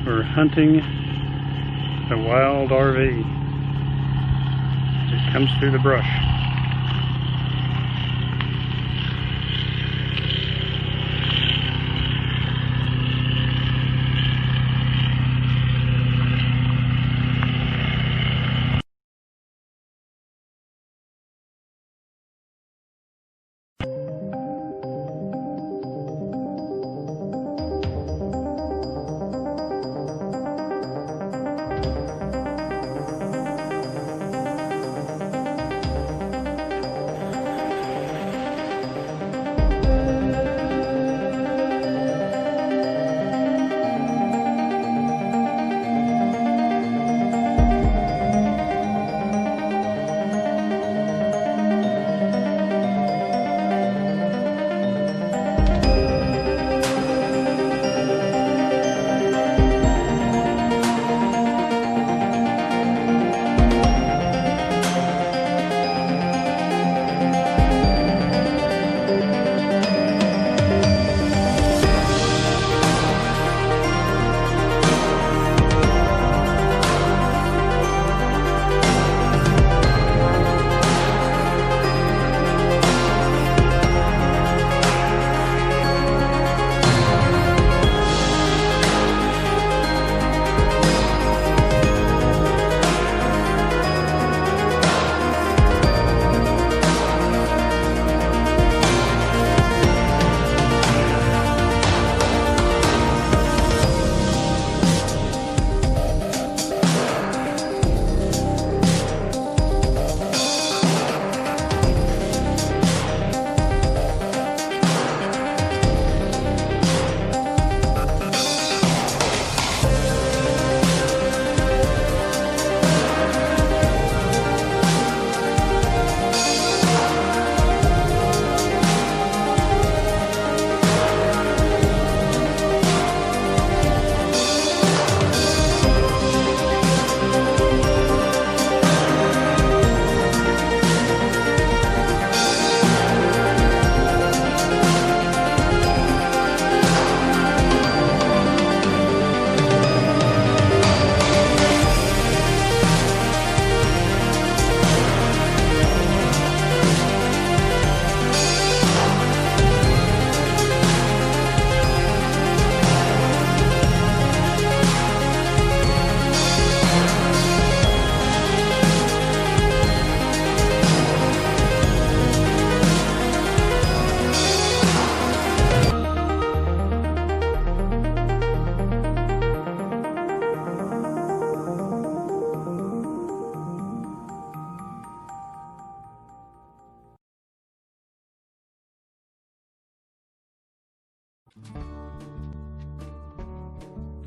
We're hunting a wild RV. It comes through the brush.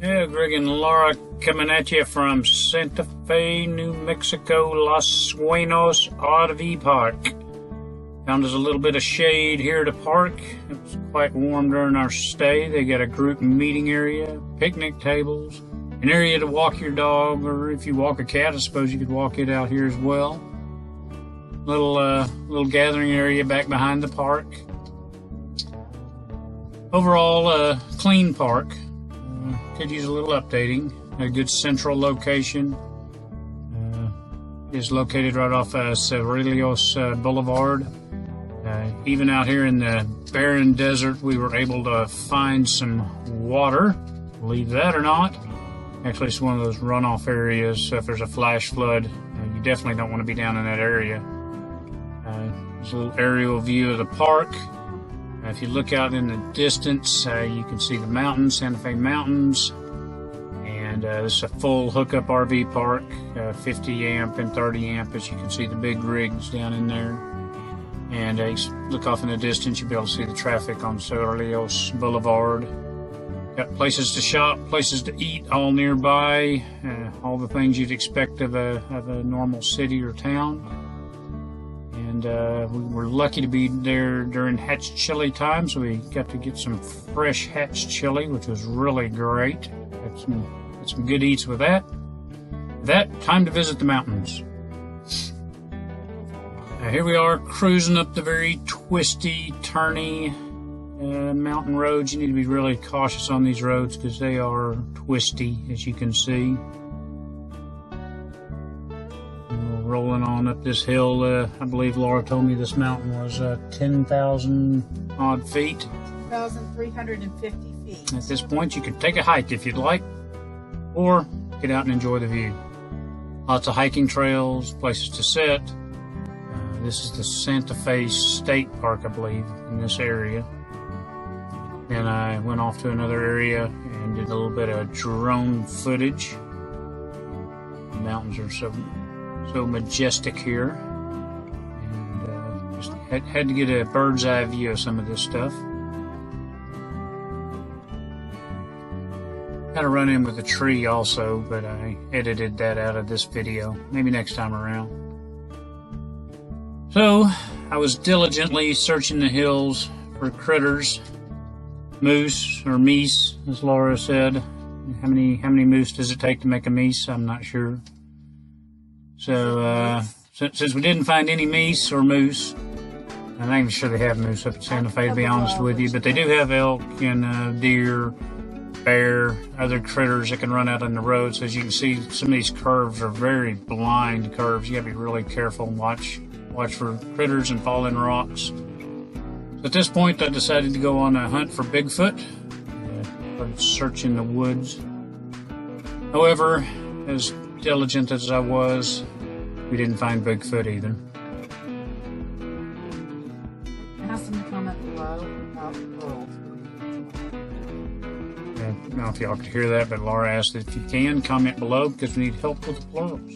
Yeah, Greg and Laura coming at you from Santa Fe, New Mexico, Los Sueños RV Park. Found us a little bit of shade here at the park. It was quite warm during our stay. They got a group meeting area, picnic tables, an area to walk your dog, or if you walk a cat, I suppose you could walk it out here as well. Little gathering area back behind the park. Overall, clean park. Could use a little updating. A good central location. Is located right off Cerrillos Boulevard. Even out here in the barren desert, we were able to find some water. Believe that or not. Actually, it's one of those runoff areas. So if there's a flash flood, you definitely don't want to be down in that area. There's a little aerial view of the park. If you look out in the distance, you can see the mountains, Santa Fe Mountains. And this is a full hookup RV park, 50 amp and 30 amp, as you can see the big rigs down in there. And you look off in the distance, you'll be able to see the traffic on Cerrillos Boulevard. Got places to shop, places to eat, all nearby. All the things you'd expect of a normal city or town. And we were lucky to be there during hatch chili time, so we got to get some fresh hatch chili, which was really great. Had some good eats with that. Time to visit the mountains. Here we are cruising up the very twisty, turny mountain roads. You need to be really cautious on these roads because they are twisty, as you can see. Rolling on up this hill. I believe Laura told me this mountain was 10,000 odd feet. 1,350 feet. At this point, you could take a hike if you'd like, or get out and enjoy the view. Lots of hiking trails, places to sit. This is the Santa Fe State Park, I believe, in this area. Then I went off to another area and did a little bit of drone footage. The mountains are so majestic here, and just had to get a bird's eye view of some of this stuff. Had a run in with a tree also, but I edited that out of this video. Maybe next time around. So I was diligently searching the hills for critters, moose or meese, as Laura said. How many moose does it take to make a meese? I'm not sure. So, since we didn't find any meese or moose, I'm not even sure they have moose up in Santa Fe, to be honest with you, but they do have elk and deer, bear, other critters that can run out on the road. So as you can see, some of these curves are very blind curves. You gotta be really careful and watch for critters and falling rocks. So at this point, I decided to go on a hunt for Bigfoot. Started searching the woods. However, as diligent as I was, we didn't find Bigfoot either. Ask them to comment below about the plurals. I don't know if y'all could hear that, but Laura asked if you can comment below because we need help with the plurals.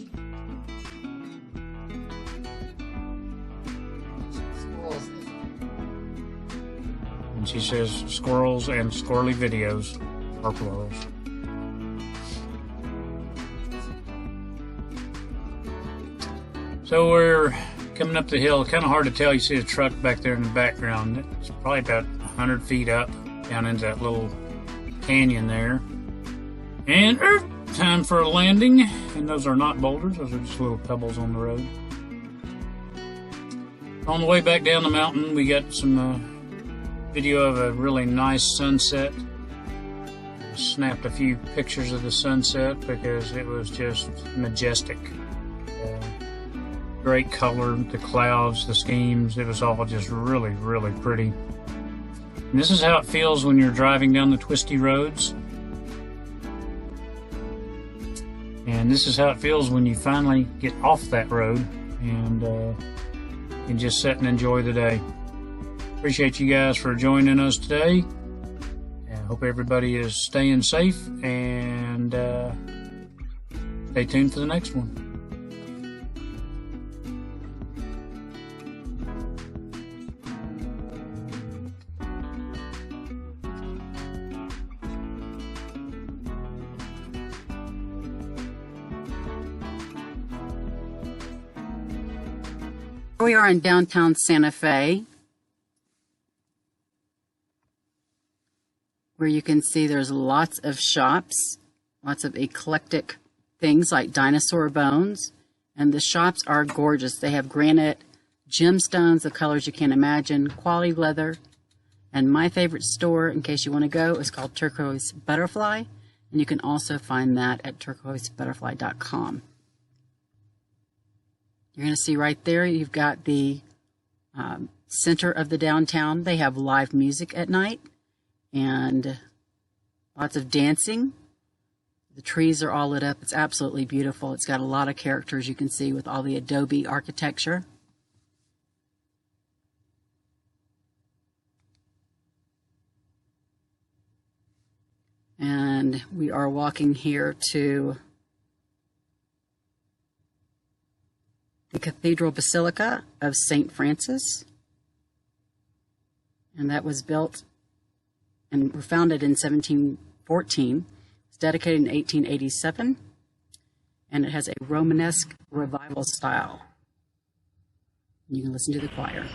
Squirrels. And she says squirrels and squirrely videos are plurals. So we're coming up the hill. Kind of hard to tell. You see a truck back there in the background. It's probably about 100 feet up down into that little canyon there. And time for a landing. And those are not boulders. Those are just little pebbles on the road. On the way back down the mountain, we got some video of a really nice sunset. Snapped a few pictures of the sunset because it was just majestic. Great color, the clouds, the schemes, it was all just really, really pretty. And this is how it feels when you're driving down the twisty roads. And this is how it feels when you finally get off that road and just sit and enjoy the day. Appreciate you guys for joining us today. I hope everybody is staying safe, and stay tuned for the next one. We are in downtown Santa Fe, where you can see there's lots of shops, lots of eclectic things like dinosaur bones, and the shops are gorgeous. They have granite, gemstones of colors you can't imagine, quality leather, and my favorite store, in case you want to go, is called Turquoise Butterfly, and you can also find that at turquoisebutterfly.com. You're going to see right there, you've got the center of the downtown. They have live music at night and lots of dancing. The trees are all lit up. It's absolutely beautiful. It's got a lot of characters you can see with all the adobe architecture. And we are walking here to the Cathedral Basilica of St. Francis. And that was built and were founded in 1714. It's dedicated in 1887, and it has a Romanesque revival style. You can listen to the choir.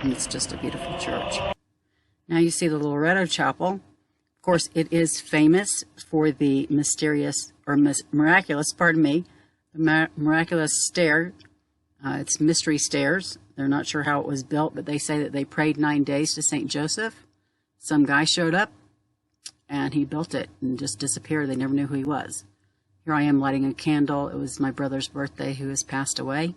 It's just a beautiful church. Now you see the Loretto Chapel. Of course, it is famous for the mysterious, or miraculous, the miraculous stair. It's mystery stairs. They're not sure how it was built, but they say that they prayed 9 days to St. Joseph. Some guy showed up, and he built it and just disappeared. They never knew who he was. Here I am lighting a candle. It was my brother's birthday, who has passed away.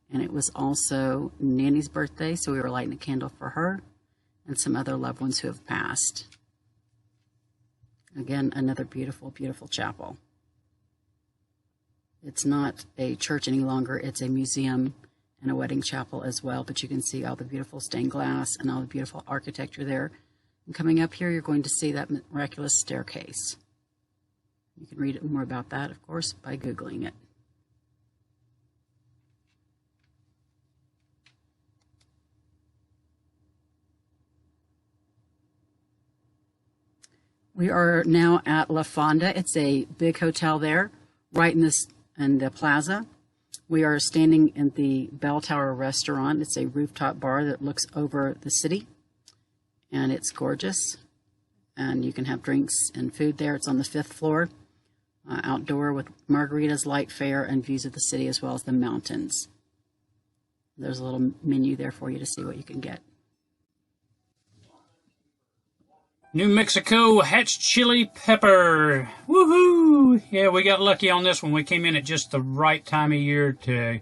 And it was also Nanny's birthday, so we were lighting a candle for her and some other loved ones who have passed. Again, another beautiful, beautiful chapel. It's not a church any longer. It's a museum and a wedding chapel as well, but you can see all the beautiful stained glass and all the beautiful architecture there. And coming up here, you're going to see that miraculous staircase. You can read more about that, of course, by Googling it. We are now at La Fonda. It's a big hotel there, right in the plaza. We are standing in the Bell Tower restaurant. It's a rooftop bar that looks over the city, and it's gorgeous. And you can have drinks and food there. It's on the 5th floor, outdoor with margaritas, light fare, and views of the city as well as the mountains. There's a little menu there for you to see what you can get. New Mexico hatch chili pepper. Woohoo! Yeah, we got lucky on this one. We came in at just the right time of year to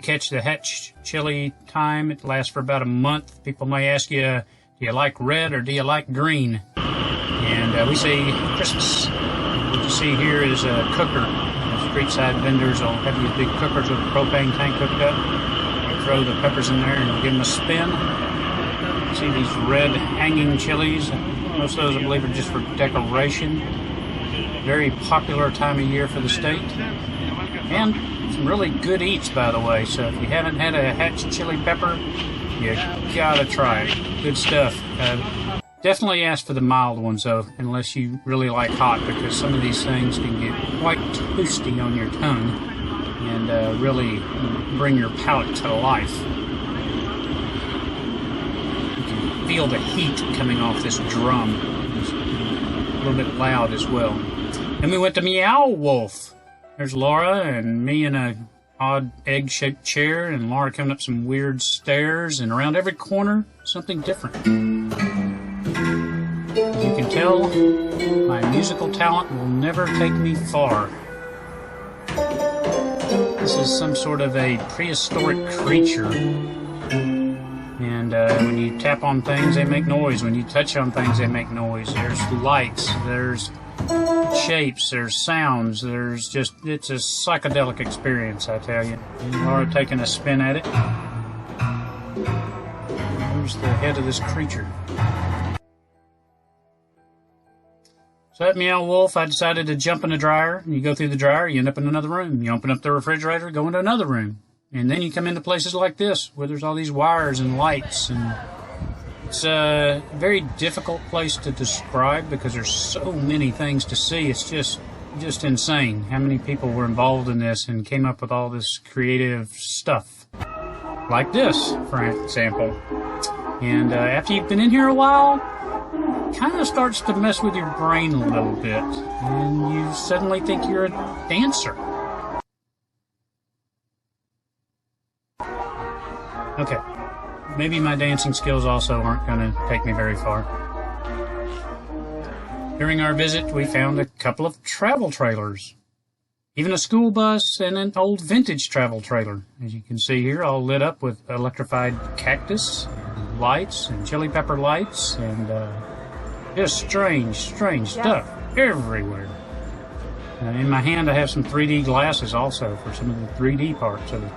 catch the hatch chili time. It lasts for about a month. People may ask you, do you like red or do you like green? And we say Christmas. What you see here is a cooker. The street side vendors will have these big cookers with a propane tank hooked up. You throw the peppers in there and give them a spin. You see these red hanging chilies. Most of those, I believe, are just for decoration. Very popular time of year for the state. And some really good eats, by the way. So if you haven't had a hatch chili pepper, you gotta try it. Good stuff. Definitely ask for the mild ones, though, unless you really like hot, because some of these things can get quite toasty on your tongue and really bring your palate to life. Feel the heat coming off this drum. It's a little bit loud as well. And we went to Meow Wolf. There's Laura and me in a odd egg-shaped chair, and Laura coming up some weird stairs, and around every corner, something different. As you can tell, my musical talent will never take me far. This is some sort of a prehistoric creature. And when you tap on things, they make noise. When you touch on things, they make noise. There's lights, there's shapes, there's sounds, there's just, it's a psychedelic experience, I tell you. And Laura taking a spin at it. Here's the head of this creature. So that Meow Wolf, I decided to jump in the dryer. You go through the dryer, you end up in another room. You open up the refrigerator, go into another room. And then you come into places like this, where there's all these wires and lights. And it's a very difficult place to describe because there's so many things to see. It's just insane how many people were involved in this and came up with all this creative stuff. Like this, for example. And after you've been in here a while, kind of starts to mess with your brain a little bit, and you suddenly think you're a dancer. Okay, maybe my dancing skills also aren't going to take me very far. During our visit, we found a couple of travel trailers, even a school bus and an old vintage travel trailer. As you can see here, all lit up with electrified cactus, and lights, and chili pepper lights, and just strange stuff everywhere. In my hand, I have some 3D glasses also for some of the 3D parts of it.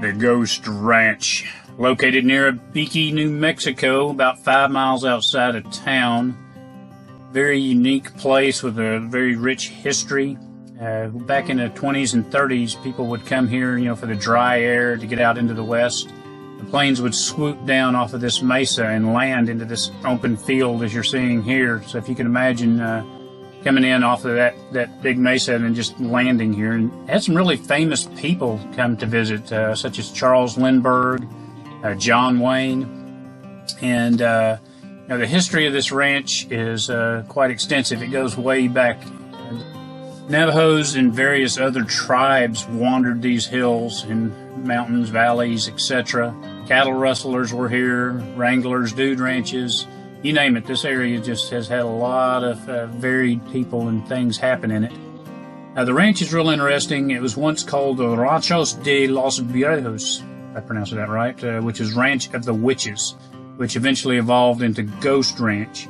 The Ghost Ranch, located near Abiqui, New Mexico, about 5 miles outside of town. Very unique place with a very rich history. Back in the 20s and 30s, people would come here, you know, for the dry air to get out into the west. The planes would swoop down off of this mesa and land into this open field as you're seeing here. So if you can imagine coming in off of that big mesa and then just landing here. And had some really famous people come to visit, such as Charles Lindbergh, John Wayne. And you know, the history of this ranch is quite extensive. It goes way back. Navajos and various other tribes wandered these hills and mountains, valleys, etc. Cattle rustlers were here, wranglers, dude ranches, you name it. This area just has had a lot of varied people and things happen in it. The ranch is real interesting. It was once called the Ranchos de los Viejos, if I pronounced that right, which is Ranch of the Witches, which eventually evolved into Ghost Ranch.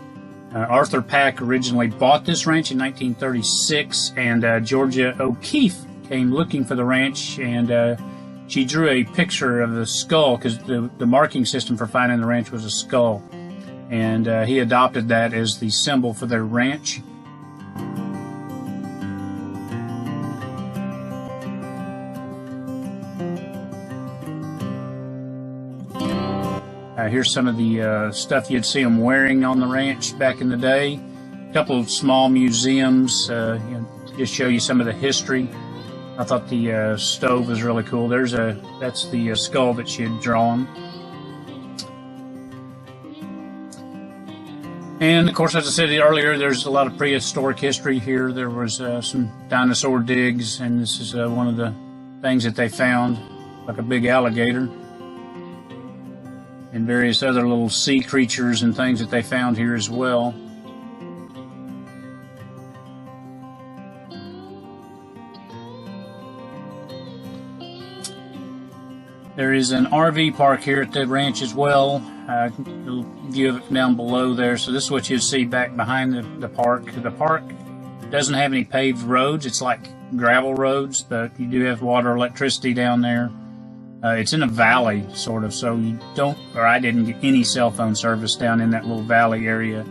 Arthur Pack originally bought this ranch in 1936, and Georgia O'Keeffe came looking for the ranch, and she drew a picture of the skull, because the marking system for finding the ranch was a skull, and he adopted that as the symbol for their ranch. Here's some of the stuff you'd see them wearing on the ranch back in the day. A couple of small museums, you know, just show you some of the history. I thought the stove was really cool. That's the skull that she had drawn. And of course, as I said earlier, there's a lot of prehistoric history here. There was some dinosaur digs, and this is one of the things that they found, like a big alligator. And various other little sea creatures and things that they found here as well. There is an RV park here at the ranch as well. A view of it down below there. So this is what you see back behind the park. The park doesn't have any paved roads. It's like gravel roads, but you do have water, electricity down there. It's in a valley, sort of, so you don't, or I didn't get any cell phone service down in that little valley area.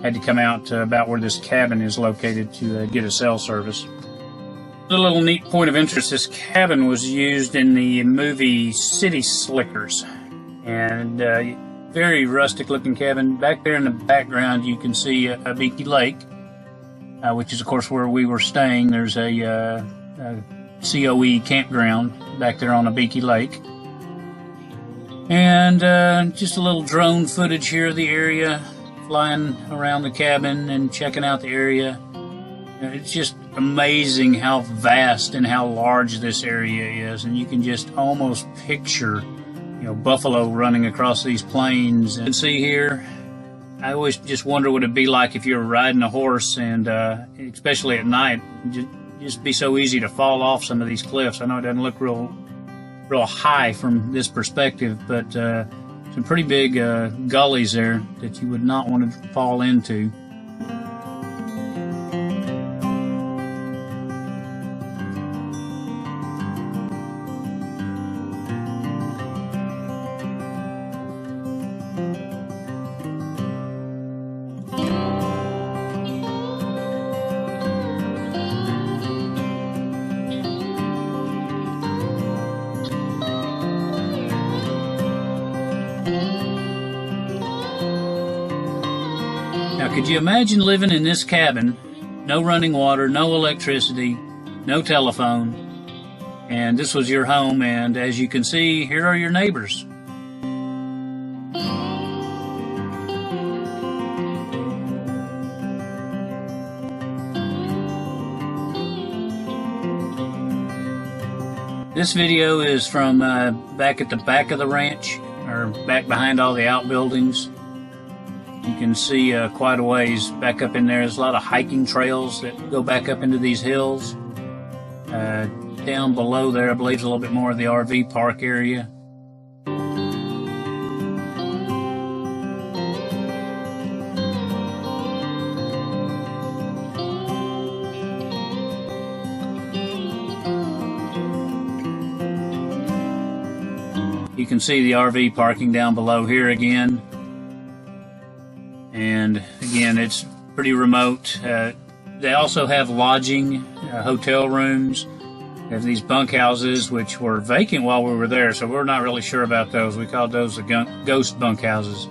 Had to come out to about where this cabin is located to get a cell service. A little neat point of interest, this cabin was used in the movie City Slickers. And very rustic looking cabin. Back there in the background you can see Abiqui Lake, which is of course where we were staying. There's a COE campground back there on Abiqui Lake. And just a little drone footage here of the area, flying around the cabin and checking out the area. It's just amazing how vast and how large this area is, and you can just almost picture, you know, buffalo running across these plains. And see here, I always just wonder what it'd be like if you were riding a horse, and especially at night, just be so easy to fall off some of these cliffs. I know it doesn't look real high from this perspective, but some pretty big gullies there that you would not want to fall into. Now, could you imagine living in this cabin? No running water, no electricity, no telephone, and this was your home, and as you can see, here are your neighbors. This video is from back at the back of the ranch, or back behind all the outbuildings. You can see quite a ways back up in there. There's a lot of hiking trails that go back up into these hills. Down below there, I believe, is a little bit more of the RV park area. You can see the RV parking down below here again. And again, it's pretty remote. They also have lodging, hotel rooms. They have these bunkhouses, which were vacant while we were there, so we're not really sure about those. We called those the ghost bunkhouses.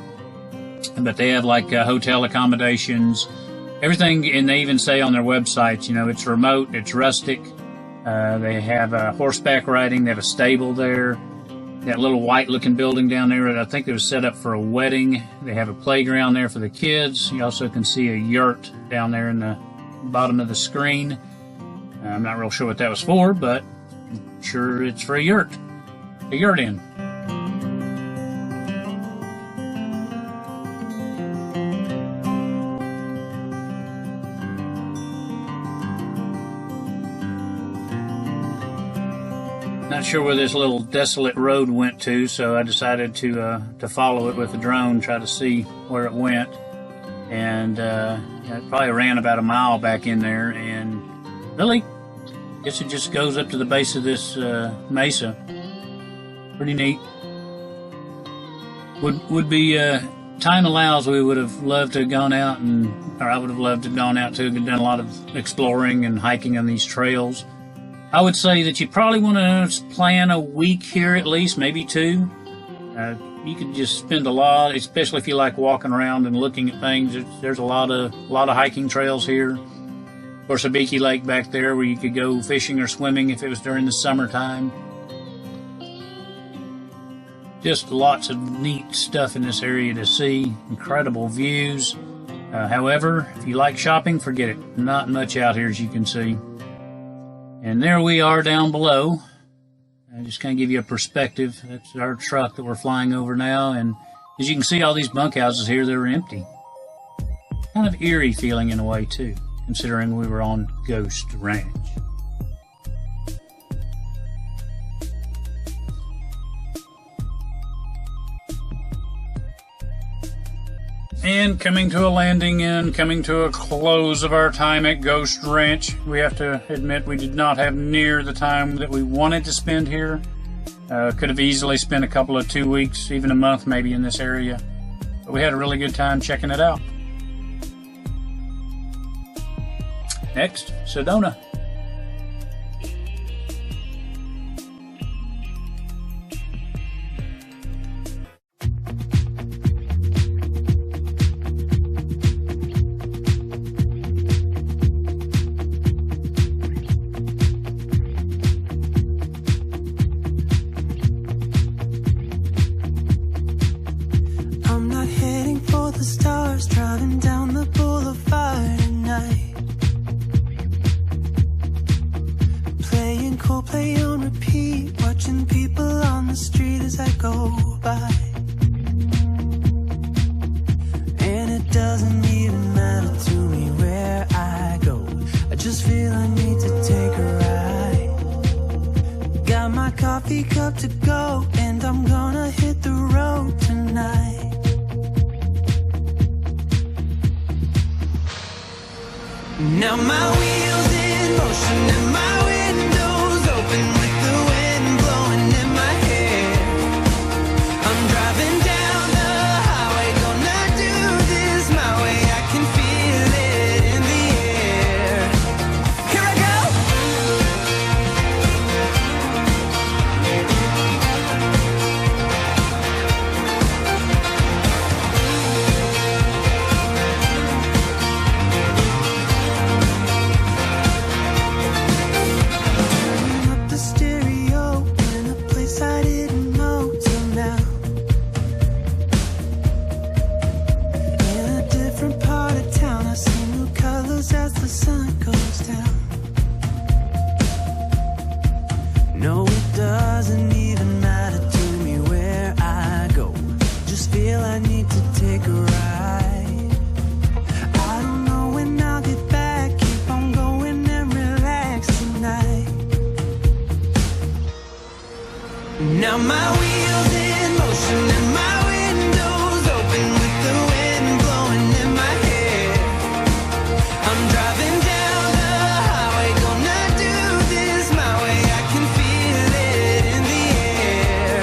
But they have like hotel accommodations, everything, and they even say on their websites, you know, it's remote, it's rustic. They have horseback riding. They have a stable there. That little white-looking building down there, I think it was set up for a wedding. They have a playground there for the kids. You also can see a yurt down there in the bottom of the screen. I'm not real sure what that was for, but I'm sure it's for a yurt inn. Not sure where this little desolate road went to, so I decided to follow it with the drone, try to see where it went. And it probably ran about a mile back in there, and really, I guess it just goes up to the base of this mesa. Pretty neat. Would be time allows, we would have loved to have gone out, or I would have loved to have gone out too and done a lot of exploring and hiking on these trails. I would say that you probably want to plan a week here at least, maybe 2. You could just spend a lot, especially if you like walking around and looking at things. There's a lot of hiking trails here. Of course, Sabiki Lake back there where you could go fishing or swimming if it was during the summertime. Just lots of neat stuff in this area to see. Incredible views. However, if you like shopping, forget it. Not much out here, as you can see. And there we are down below. I just kind of give you a perspective. That's our truck that we're flying over now. And as you can see, all these bunkhouses here, they're empty. Kind of eerie feeling in a way, too, considering we were on Ghost Ranch. And coming to a landing and coming to a close of our time at Ghost Ranch, we have to admit we did not have near the time that we wanted to spend here. Could have easily spent a couple of 2 weeks, even a month maybe in this area. But we had a really good time checking it out. Next, Sedona. Driving down the boulevard at night, playing Coldplay on repeat, watching people on the street as I go by. And it doesn't even matter to me where I go, I just feel I need to take a ride. Got my coffee cup to go, and I'm gonna hit the road tonight. Now my wheels in motion and my windows open with the wind blowing in my hair. I'm driving down the highway, gonna do this my way. I can feel it in the air. Here I go! As the sun goes down. No, it doesn't even matter to me where I go, just feel I need to take a ride. I don't know when I'll get back, keep on going and relax tonight. Now my wheels in motion and my windows open with the wind blowing in my hair. I'm driving down the highway, gonna do this my way. I can feel it in the air.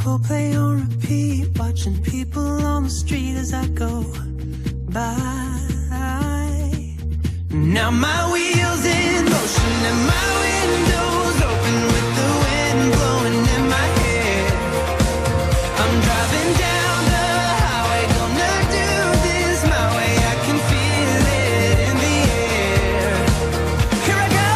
full play on repeat, watching people on the street as I go by. Now my wheels in motion and my windows open with the wind blowing in my hair. I'm driving down the highway, gonna do this my way. I can feel it in the air. Here I go.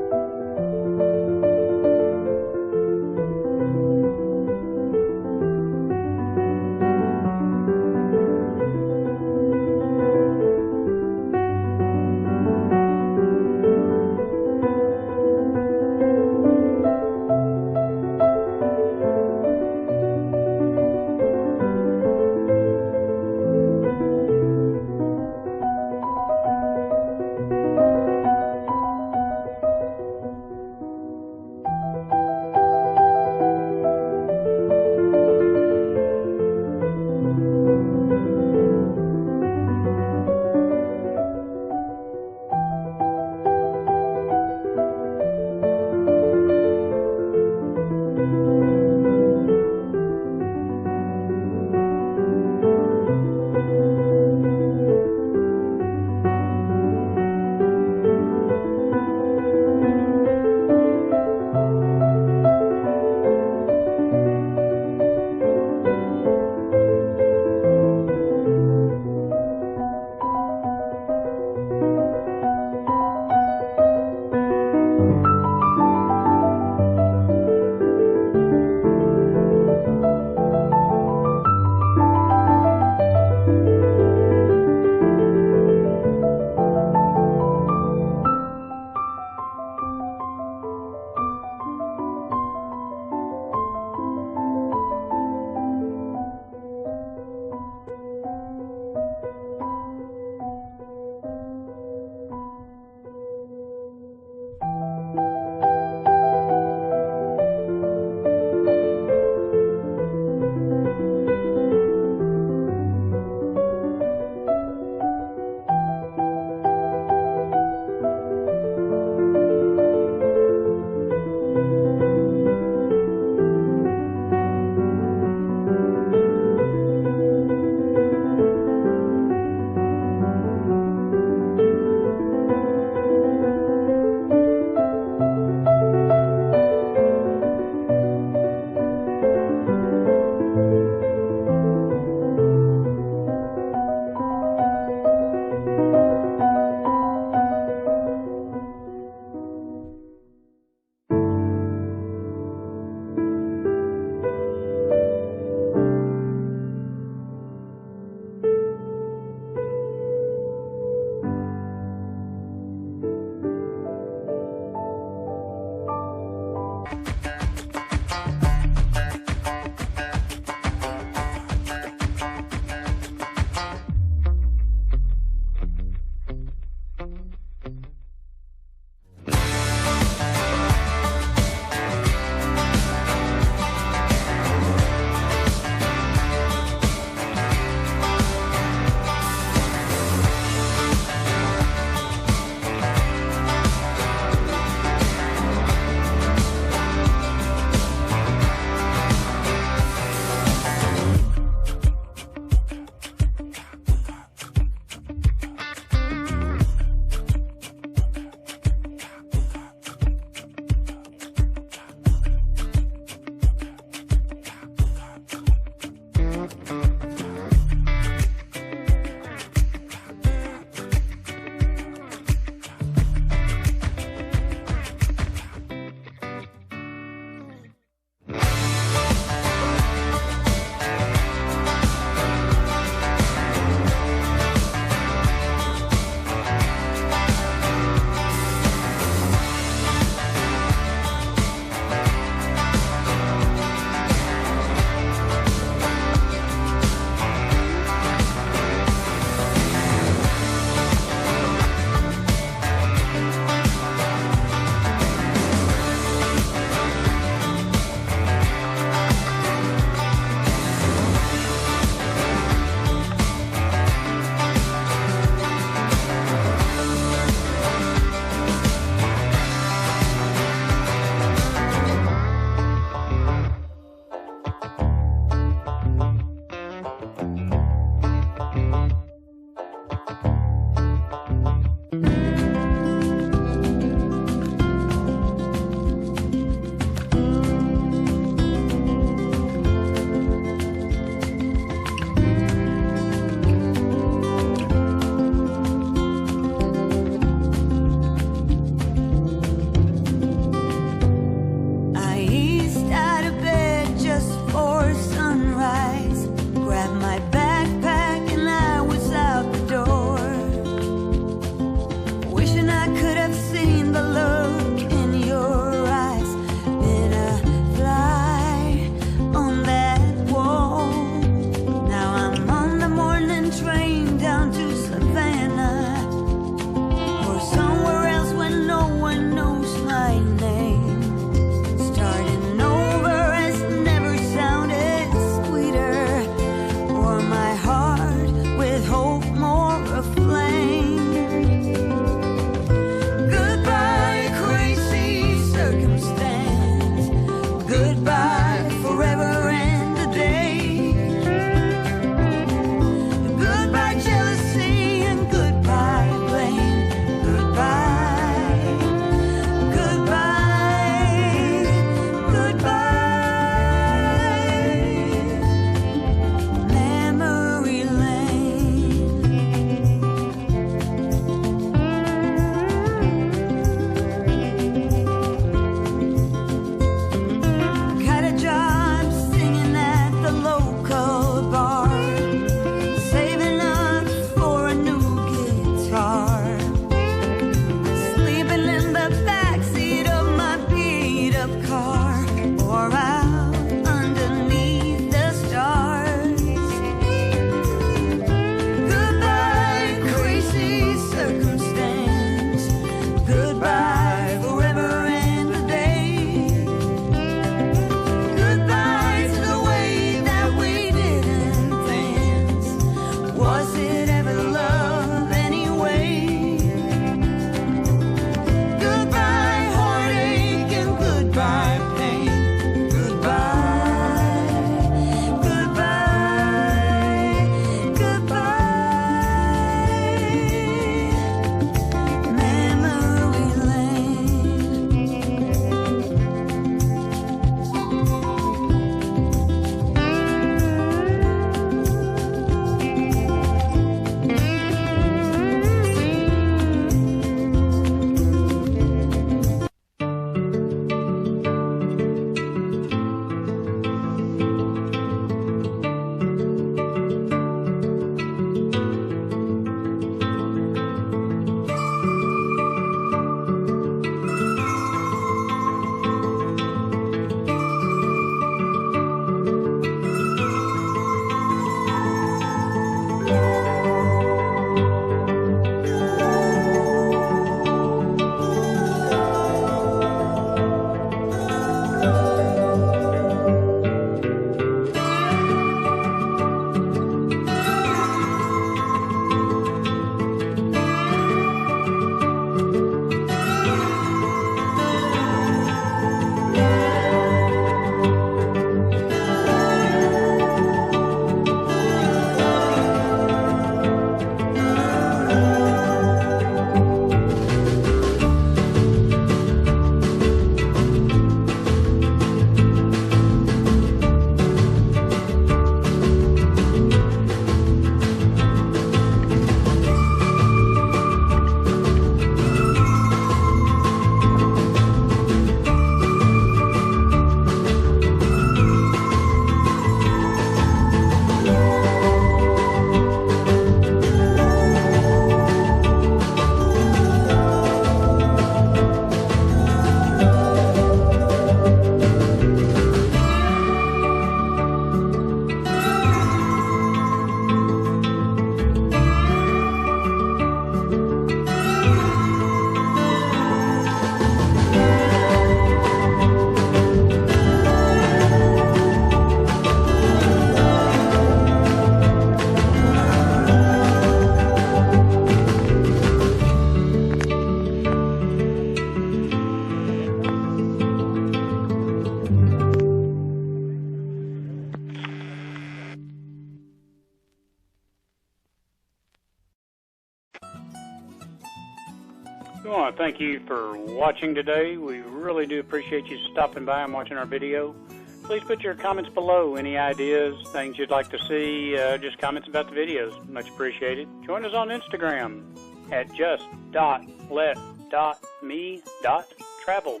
We want to thank you for watching today. We really do appreciate you stopping by and watching our video. Please put your comments below. Any ideas, things you'd like to see, just comments about the videos. Much appreciated. Join us on Instagram at just.let.me.travel.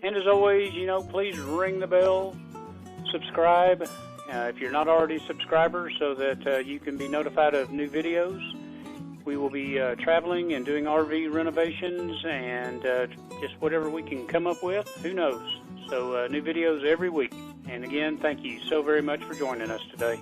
And as always, please ring the bell, subscribe if you're not already a subscriber, so that you can be notified of new videos. We will be traveling and doing RV renovations and just whatever we can come up with. Who knows? So new videos every week. And again, thank you so very much for joining us today.